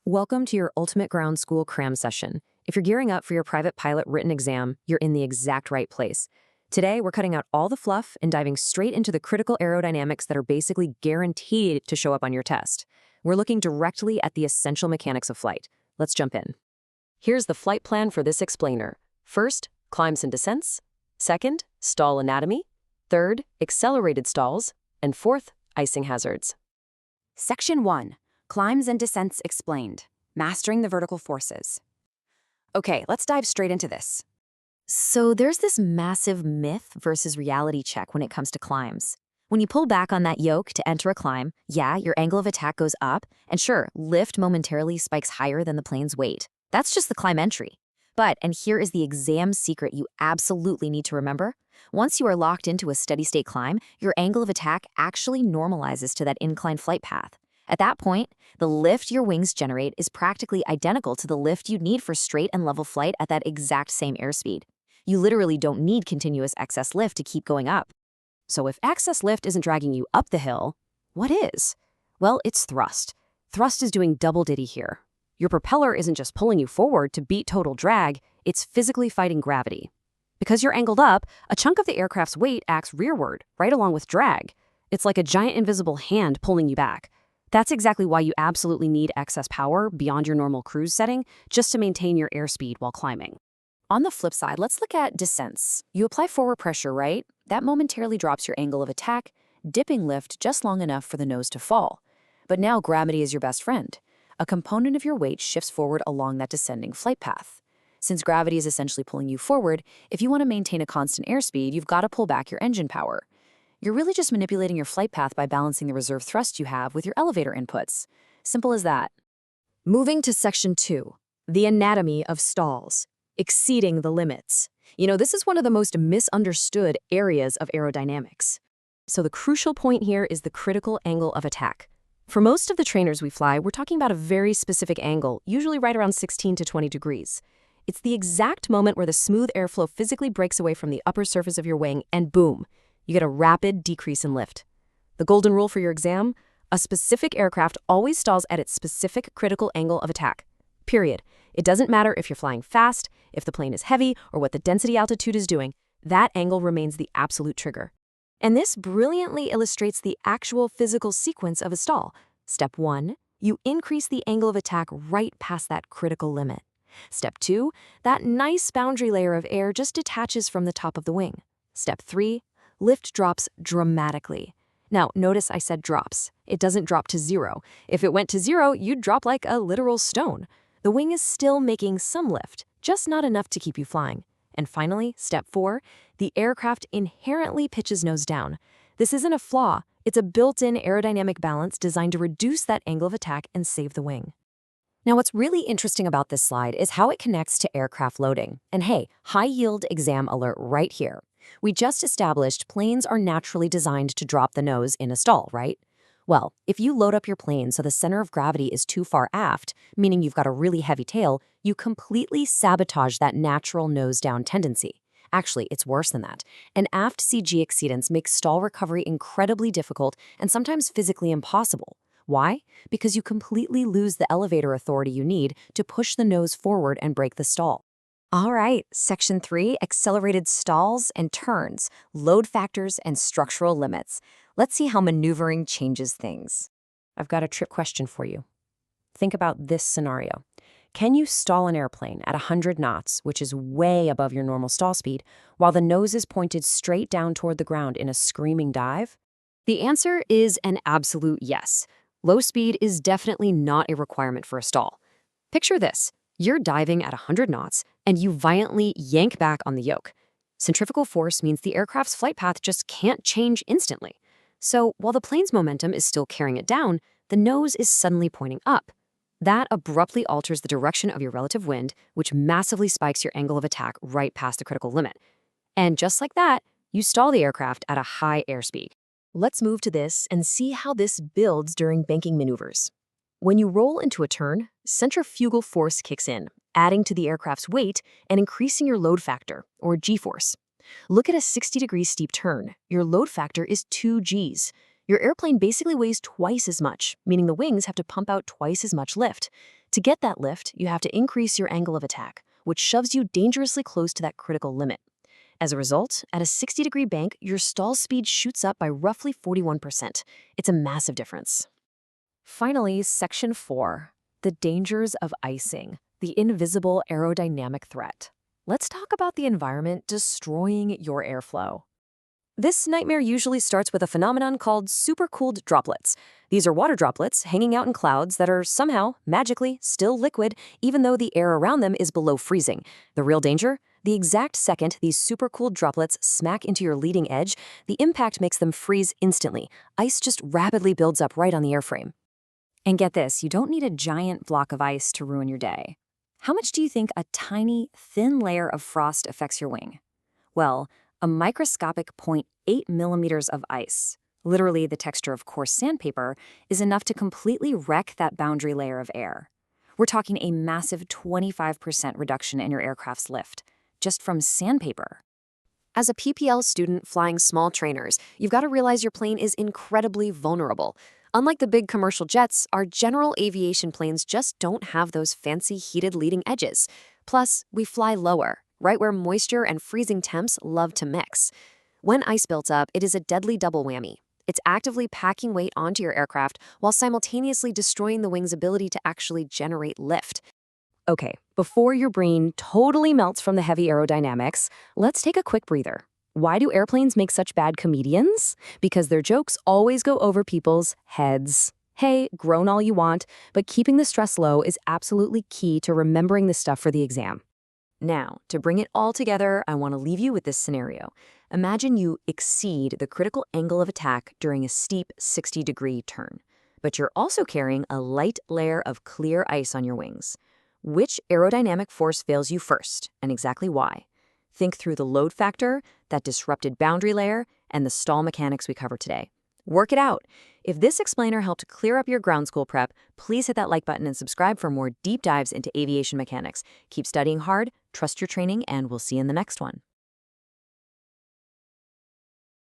Welcome to your Ultimate Ground School cram session. If you're gearing up for your private pilot written exam, you're in the exact right place. Today, we're cutting out all the fluff and diving straight into the critical aerodynamics that are basically guaranteed to show up on your test. We're looking directly at the essential mechanics of flight. Let's jump in. Here's the flight plan for this explainer. First, climbs and descents. Second, stall anatomy. Third, accelerated stalls. And fourth, icing hazards. Section 1. Climbs and descents explained. Mastering the vertical forces. Okay, let's dive straight into this. So there's this massive myth versus reality check when it comes to climbs. When you pull back on that yoke to enter a climb, yeah, your angle of attack goes up, and sure, lift momentarily spikes higher than the plane's weight. That's just the climb entry. But, and here is the exam secret you absolutely need to remember, once you are locked into a steady-state climb, your angle of attack actually normalizes to that inclined flight path. At that point, the lift your wings generate is practically identical to the lift you'd need for straight and level flight at that exact same airspeed. You literally don't need continuous excess lift to keep going up. So if excess lift isn't dragging you up the hill, what is? Well, it's thrust. Thrust is doing double duty here. Your propeller isn't just pulling you forward to beat total drag, it's physically fighting gravity. Because you're angled up, a chunk of the aircraft's weight acts rearward, right along with drag. It's like a giant invisible hand pulling you back. That's exactly why you absolutely need excess power beyond your normal cruise setting just to maintain your airspeed while climbing. On the flip side, let's look at descents. You apply forward pressure, right? That momentarily drops your angle of attack, dipping lift just long enough for the nose to fall. But now gravity is your best friend. A component of your weight shifts forward along that descending flight path. Since gravity is essentially pulling you forward, if you want to maintain a constant airspeed, you've got to pull back your engine power. You're really just manipulating your flight path by balancing the reserve thrust you have with your elevator inputs. Simple as that. Moving to Section 2, the anatomy of stalls, exceeding the limits. This is one of the most misunderstood areas of aerodynamics. So the crucial point here is the critical angle of attack. For most of the trainers we fly, we're talking about a very specific angle, usually right around 16 to 20 degrees. It's the exact moment where the smooth airflow physically breaks away from the upper surface of your wing, and boom, you get a rapid decrease in lift. The golden rule for your exam? A specific aircraft always stalls at its specific critical angle of attack. Period. It doesn't matter if you're flying fast, if the plane is heavy, or what the density altitude is doing, that angle remains the absolute trigger. And this brilliantly illustrates the actual physical sequence of a stall. Step 1, you increase the angle of attack right past that critical limit. Step 2, that nice boundary layer of air just detaches from the top of the wing. Step 3, lift drops dramatically. Now, notice I said drops. It doesn't drop to zero. If it went to zero, you'd drop like a literal stone. The wing is still making some lift, just not enough to keep you flying. And finally, step 4, the aircraft inherently pitches nose down. This isn't a flaw. It's a built-in aerodynamic balance designed to reduce that angle of attack and save the wing. Now, what's really interesting about this slide is how it connects to aircraft loading. And hey, high-yield exam alert right here. We just established planes are naturally designed to drop the nose in a stall, right? Well, if you load up your plane so the center of gravity is too far aft, meaning you've got a really heavy tail, you completely sabotage that natural nose-down tendency. Actually, it's worse than that. An aft CG exceedance makes stall recovery incredibly difficult and sometimes physically impossible. Why? Because you completely lose the elevator authority you need to push the nose forward and break the stall. All right, Section 3, accelerated stalls and turns, load factors and structural limits. Let's see how maneuvering changes things. I've got a trick question for you. Think about this scenario. Can you stall an airplane at 100 knots, which is way above your normal stall speed, while the nose is pointed straight down toward the ground in a screaming dive? The answer is an absolute yes. Low speed is definitely not a requirement for a stall. Picture this. You're diving at 100 knots, and you violently yank back on the yoke. Centrifugal force means the aircraft's flight path just can't change instantly. So while the plane's momentum is still carrying it down, the nose is suddenly pointing up. That abruptly alters the direction of your relative wind, which massively spikes your angle of attack right past the critical limit. And just like that, you stall the aircraft at a high airspeed. Let's move to this and see how this builds during banking maneuvers. When you roll into a turn, centrifugal force kicks in, adding to the aircraft's weight and increasing your load factor, or G-force. Look at a 60-degree steep turn. Your load factor is 2 Gs. Your airplane basically weighs twice as much, meaning the wings have to pump out twice as much lift. To get that lift, you have to increase your angle of attack, which shoves you dangerously close to that critical limit. As a result, at a 60-degree bank, your stall speed shoots up by roughly 41%. It's a massive difference. Finally, Section 4, the dangers of icing, the invisible aerodynamic threat. Let's talk about the environment destroying your airflow. This nightmare usually starts with a phenomenon called supercooled droplets. These are water droplets hanging out in clouds that are somehow, magically, still liquid, even though the air around them is below freezing. The real danger? The exact second these supercooled droplets smack into your leading edge, the impact makes them freeze instantly. Ice just rapidly builds up right on the airframe. And get this, you don't need a giant block of ice to ruin your day. How much do you think a tiny, thin layer of frost affects your wing? Well, a microscopic 0.8 millimeters of ice, literally the texture of coarse sandpaper, is enough to completely wreck that boundary layer of air. We're talking a massive 25% reduction in your aircraft's lift, just from sandpaper. As a PPL student flying small trainers, you've got to realize your plane is incredibly vulnerable. Unlike the big commercial jets, our general aviation planes just don't have those fancy heated leading edges. Plus, we fly lower, right where moisture and freezing temps love to mix. When ice builds up, it is a deadly double whammy. It's actively packing weight onto your aircraft while simultaneously destroying the wing's ability to actually generate lift. Okay, before your brain totally melts from the heavy aerodynamics, let's take a quick breather. Why do airplanes make such bad comedians? Because their jokes always go over people's heads. Hey, groan all you want, but keeping the stress low is absolutely key to remembering this stuff for the exam. Now, to bring it all together, I want to leave you with this scenario. Imagine you exceed the critical angle of attack during a steep 60-degree turn, but you're also carrying a light layer of clear ice on your wings. Which aerodynamic force fails you first, and exactly why? Think through the load factor, that disrupted boundary layer, and the stall mechanics we covered today. Work it out. If this explainer helped clear up your ground school prep, please hit that like button and subscribe for more deep dives into aviation mechanics. Keep studying hard, trust your training, and we'll see you in the next one.